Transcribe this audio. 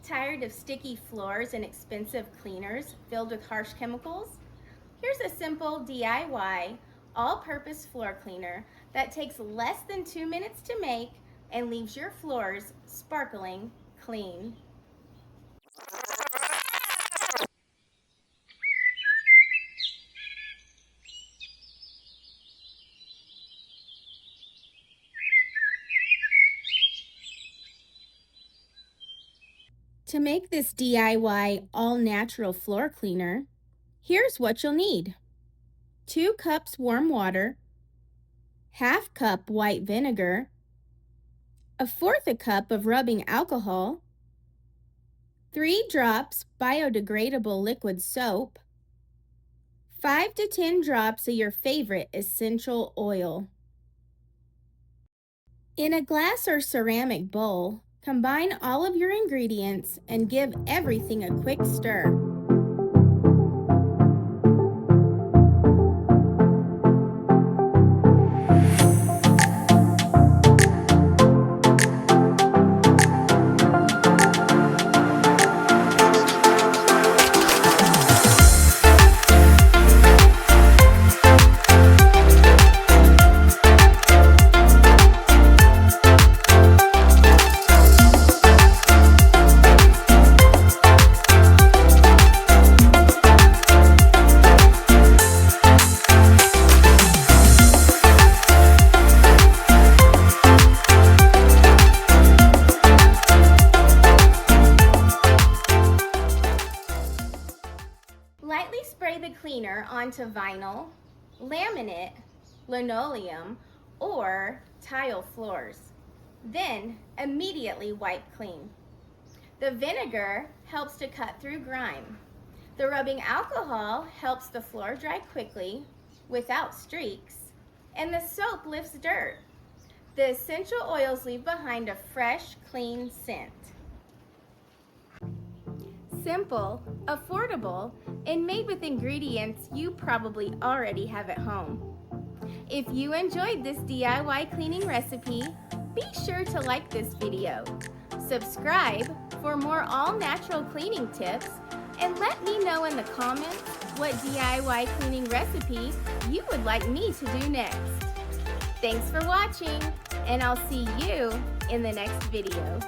Tired of sticky floors and expensive cleaners filled with harsh chemicals? Here's a simple DIY all-purpose floor cleaner that takes less than 2 minutes to make and leaves your floors sparkling clean. To make this DIY all-natural floor cleaner, here's what you'll need. 2 cups warm water, 1/2 cup white vinegar, 1/4 cup of rubbing alcohol, 3 drops biodegradable liquid soap, 5 to 10 drops of your favorite essential oil. In a glass or ceramic bowl, combine all of your ingredients and give everything a quick stir. Lightly spray the cleaner onto vinyl, laminate, linoleum, or tile floors. Then immediately wipe clean. The vinegar helps to cut through grime. The rubbing alcohol helps the floor dry quickly without streaks, and the soap lifts dirt. The essential oils leave behind a fresh, clean scent. Simple, affordable, and made with ingredients you probably already have at home. If you enjoyed this DIY cleaning recipe, be sure to like this video, subscribe for more all-natural cleaning tips, and let me know in the comments what DIY cleaning recipe you would like me to do next. Thanks for watching, and I'll see you in the next video.